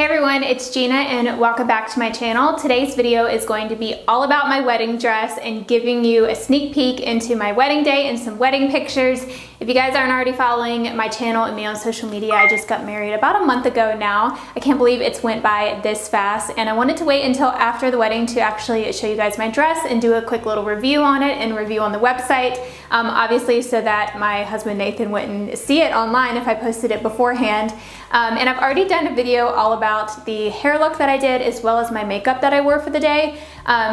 Hey everyone, it's Gina and welcome back to my channel. Today's video is going to be all about my wedding dress and giving you a sneak peek into my wedding day and some wedding pictures. If you guys aren't already following my channel and me on social media, I just got married about a month ago now. I can't believe it's went by this fast, and I wanted to wait until after the wedding to actually show you guys my dress and do a quick little review on it and review on the website. Obviously so that my husband Nathan wouldn't see it online if I posted it beforehand. And I've already done a video all about the hair look that I did as well as my makeup that I wore for the day.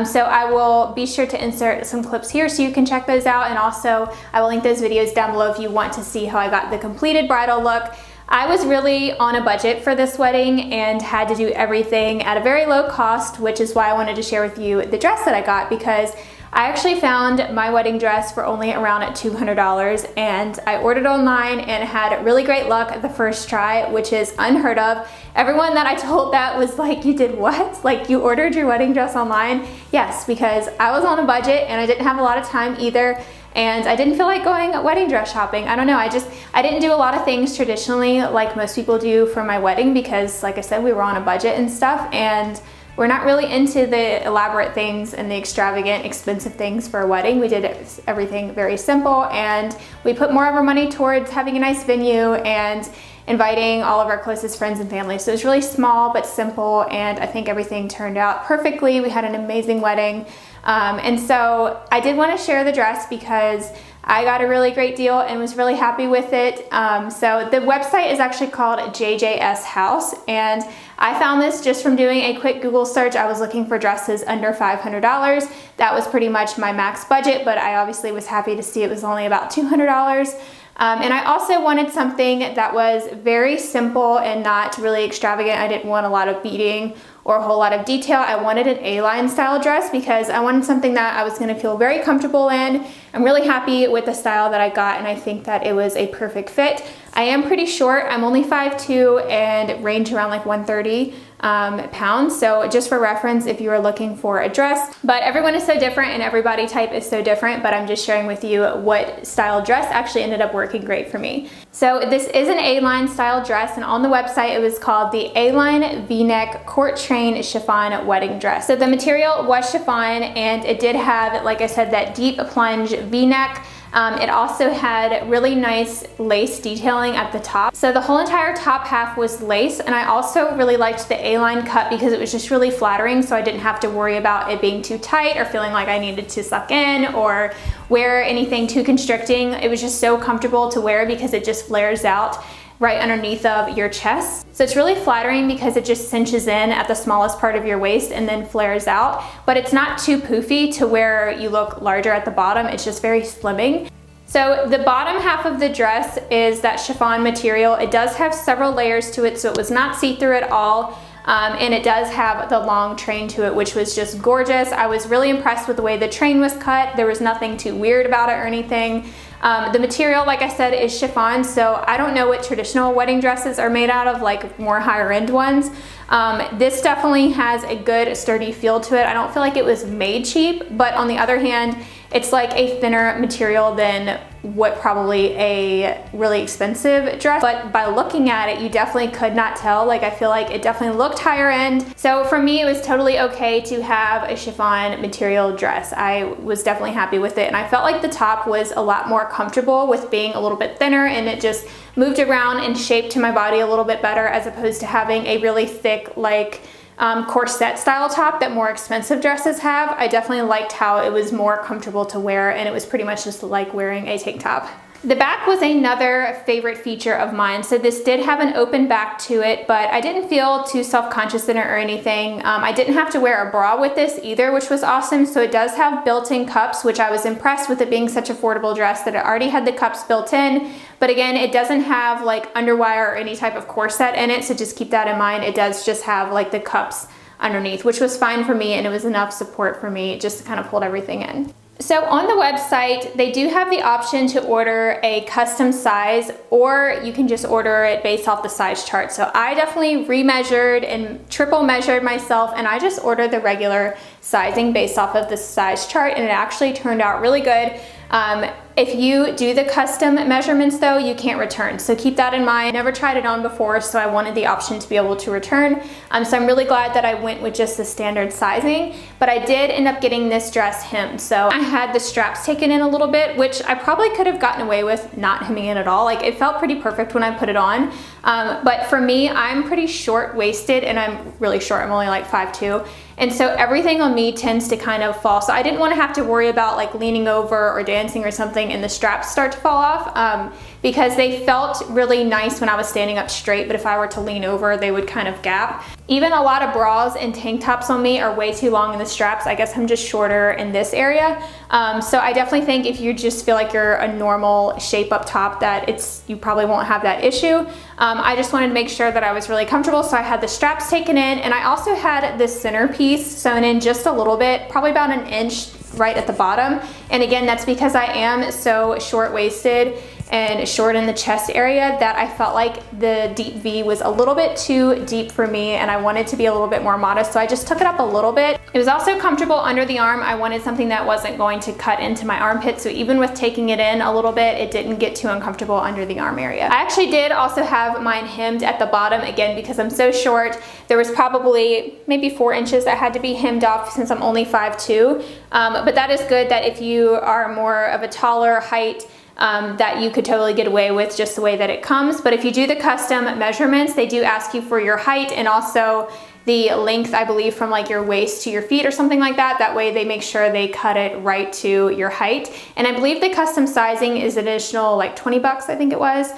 So I will be sure to insert some clips here so you can check those out, and also I will link those videos down below if you want to see how I got the completed bridal look. I was really on a budget for this wedding and had to do everything at a very low cost, which is why I wanted to share with you the dress that I got, because I actually found my wedding dress for only around $200, and I ordered online and had really great luck at the first try, which is unheard of. Everyone that I told that was like, you did what? Like, you ordered your wedding dress online? Yes, because I was on a budget and I didn't have a lot of time either, and I didn't feel like going wedding dress shopping. I don't know, I didn't do a lot of things traditionally like most people do for my wedding because, like I said, we were on a budget and stuff, and we're not really into the elaborate things and the extravagant, expensive things for a wedding. We did everything very simple, and we put more of our money towards having a nice venue and inviting all of our closest friends and family. So it was really small but simple, and I think everything turned out perfectly. We had an amazing wedding. And so I did want to share the dress because I got a really great deal and was really happy with it. So the website is actually called JJs House, and I found this just from doing a quick Google search. I was looking for dresses under $500. That was pretty much my max budget, but I obviously was happy to see it was only about $200. And I also wanted something that was very simple and not really extravagant. I didn't want a lot of beading or a whole lot of detail. I wanted an A-line style dress because I wanted something that I was going to feel very comfortable in. I'm really happy with the style that I got, and I think that it was a perfect fit. I am pretty short. I'm only 5'2" and range around like 130 pounds. So just for reference, if you are looking for a dress, but everyone is so different and every body type is so different, but I'm just sharing with you what style dress actually ended up working great for me. So this is an A-line style dress, and on the website it was called the A-line V-neck court train chiffon wedding dress. So the material was chiffon, and it did have, like I said, that deep plunge V-neck. It also had really nice lace detailing at the top. So the whole entire top half was lace, and I also really liked the A-line cut because it was just really flattering, so I didn't have to worry about it being too tight or feeling like I needed to suck in or wear anything too constricting. It was just so comfortable to wear because it just flares out right underneath of your chest. So it's really flattering because it just cinches in at the smallest part of your waist and then flares out, but it's not too poofy to where you look larger at the bottom. It's just very slimming. So the bottom half of the dress is that chiffon material. It does have several layers to it, so it was not see-through at all. And it does have the long train to it, which was just gorgeous. I was really impressed with the way the train was cut. There was nothing too weird about it or anything. The material, like I said, is chiffon, so I don't know what traditional wedding dresses are made out of, like more higher end ones. This definitely has a good sturdy feel to it. I don't feel like it was made cheap, but on the other hand, it's like a thinner material than what probably a really expensive dress, but by looking at it, you definitely could not tell. Like, I feel like it definitely looked higher end. So for me, it was totally okay to have a chiffon material dress. I was definitely happy with it, and I felt like the top was a lot more comfortable with being a little bit thinner, and it just moved around and shaped to my body a little bit better, as opposed to having a really thick, like corset style top that more expensive dresses have. I definitely liked how it was more comfortable to wear, and it was pretty much just like wearing a tank top. The back was another favorite feature of mine. So this did have an open back to it, but I didn't feel too self-conscious in it or anything. I didn't have to wear a bra with this either, which was awesome. So it does have built-in cups, which I was impressed with, it being such an affordable dress that it already had the cups built in. But again, it doesn't have like underwire or any type of corset in it, so just keep that in mind. It does just have like the cups underneath, which was fine for me, and it was enough support for me just to kind of hold everything in. So on the website, they do have the option to order a custom size, or you can just order it based off the size chart. So I definitely remeasured and triple measured myself, and I just ordered the regular sizing based off of the size chart, and it actually turned out really good. If you do the custom measurements though, you can't return. So keep that in mind. I never tried it on before, so I wanted the option to be able to return. So I'm really glad that I went with just the standard sizing, but I did end up getting this dress hemmed. So I had the straps taken in a little bit, which I probably could have gotten away with not hemming it at all. Like, it felt pretty perfect when I put it on. But for me, I'm pretty short-waisted and I'm really short. I'm only like 5'2". And so everything on me tends to kind of fall. So I didn't want to have to worry about like leaning over or dancing or something and the straps start to fall off, because they felt really nice when I was standing up straight, but if I were to lean over, they would kind of gap. Even a lot of bras and tank tops on me are way too long in the straps. I guess I'm just shorter in this area. So I definitely think if you just feel like you're a normal shape up top, that you probably won't have that issue. I just wanted to make sure that I was really comfortable, so I had the straps taken in, and I also had this centerpiece sewn in just a little bit, probably about an inch right at the bottom. And again, that's because I am so short-waisted and short in the chest area that I felt like the deep V was a little bit too deep for me, and I wanted to be a little bit more modest, so I just took it up a little bit. It was also comfortable under the arm. I wanted something that wasn't going to cut into my armpit, so even with taking it in a little bit, it didn't get too uncomfortable under the arm area. I actually did also have mine hemmed at the bottom, again, because I'm so short. There was probably maybe 4 inches that had to be hemmed off since I'm only 5'2". But that is good that if you are more of a taller height, that you could totally get away with just the way that it comes. But if you do the custom measurements, they do ask you for your height and also the length, I believe, from like your waist to your feet or something like that. That way they make sure they cut it right to your height. And I believe the custom sizing is additional like 20 bucks, I think it was.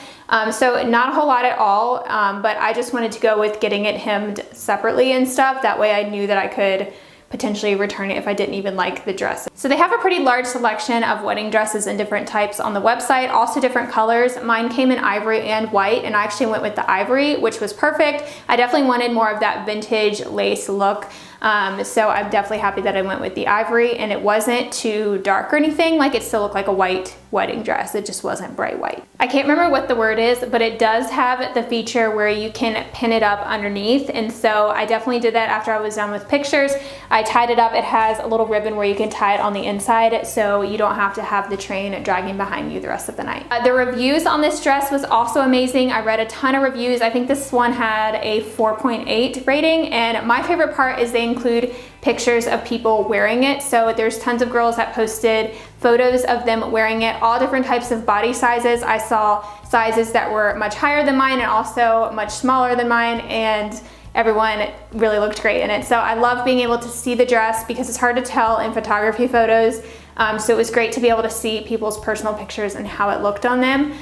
So not a whole lot at all, but I just wanted to go with getting it hemmed separately and stuff. That way I knew that I could potentially return it if I didn't even like the dress. So they have a pretty large selection of wedding dresses in different types on the website, also different colors. Mine came in ivory and white, and I actually went with the ivory, which was perfect. I definitely wanted more of that vintage lace look. So I'm definitely happy that I went with the ivory, and it wasn't too dark or anything. Like, it still looked like a white wedding dress. It just wasn't bright white. I can't remember what the word is, but it does have the feature where you can pin it up underneath. And so I definitely did that after I was done with pictures. I tied it up. It has a little ribbon where you can tie it on the inside, so you don't have to have the train dragging behind you the rest of the night. The reviews on this dress was also amazing. I read a ton of reviews. I think this one had a 4.8 rating, and my favorite part is they include pictures of people wearing it. So there's tons of girls that posted photos of them wearing it, all different types of body sizes. I saw sizes that were much higher than mine and also much smaller than mine, and everyone really looked great in it. So I love being able to see the dress because it's hard to tell in photography photos. So it was great to be able to see people's personal pictures and how it looked on them.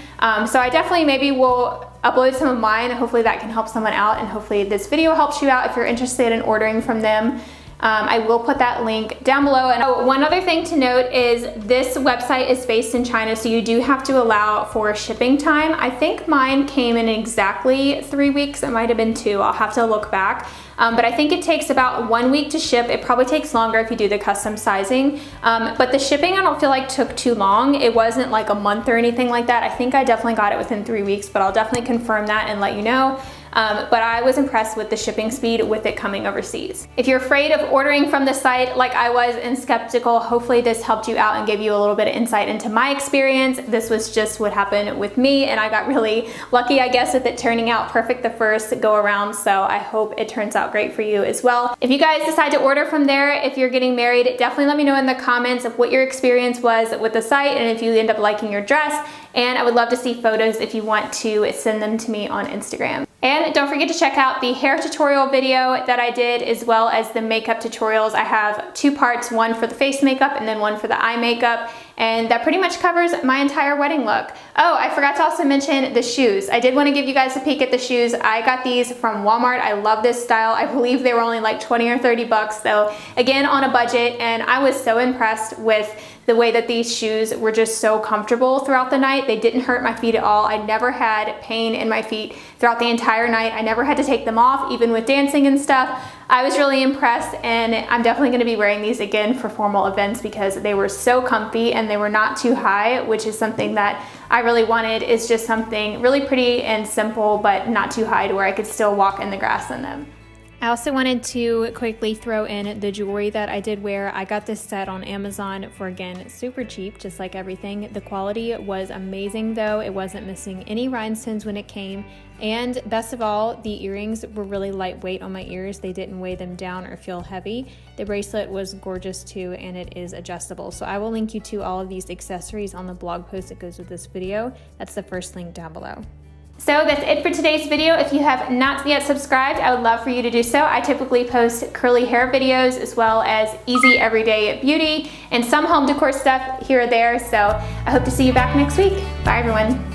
So I definitely maybe will upload some of mine. Hopefully that can help someone out, and hopefully this video helps you out if you're interested in ordering from them. I will put that link down below. And one other thing to note is this website is based in China, so you do have to allow for shipping time. I think mine came in exactly 3 weeks. It might have been 2. I'll have to look back. But I think it takes about 1 week to ship. It probably takes longer if you do the custom sizing. But the shipping I don't feel like took too long. It wasn't like a month or anything like that. I think I definitely got it within 3 weeks, but I'll definitely confirm that and let you know. But I was impressed with the shipping speed with it coming overseas. If you're afraid of ordering from the site like I was and skeptical, hopefully this helped you out and gave you a little bit of insight into my experience. This was just what happened with me, and I got really lucky, I guess, with it turning out perfect the first go around. So I hope it turns out great for you as well. If you guys decide to order from there, if you're getting married, definitely let me know in the comments of what your experience was with the site and if you end up liking your dress. And I would love to see photos if you want to send them to me on Instagram. And don't forget to check out the hair tutorial video that I did, as well as the makeup tutorials. I have 2 parts, one for the face makeup and then one for the eye makeup. And that pretty much covers my entire wedding look. Oh, I forgot to also mention the shoes. I did want to give you guys a peek at the shoes. I got these from Walmart. I love this style. I believe they were only like 20 or 30 bucks. So again, on a budget, and I was so impressed with the way that these shoes were just so comfortable throughout the night. They didn't hurt my feet at all. I never had pain in my feet throughout the entire night. I never had to take them off, even with dancing and stuff. I was really impressed, and I'm definitely going to be wearing these again for formal events because they were so comfy and they were not too high, which is something that I really wanted, is just something really pretty and simple but not too high to where I could still walk in the grass in them. I also wanted to quickly throw in the jewelry that I did wear. I got this set on Amazon for, again, super cheap, just like everything. The quality was amazing though. It wasn't missing any rhinestones when it came. And best of all, the earrings were really lightweight on my ears. They didn't weigh them down or feel heavy. The bracelet was gorgeous too, and it is adjustable. So I will link you to all of these accessories on the blog post that goes with this video. That's the first link down below. So that's it for today's video. If you have not yet subscribed, I would love for you to do so. I typically post curly hair videos as well as easy everyday beauty and some home decor stuff here or there. So I hope to see you back next week. Bye everyone.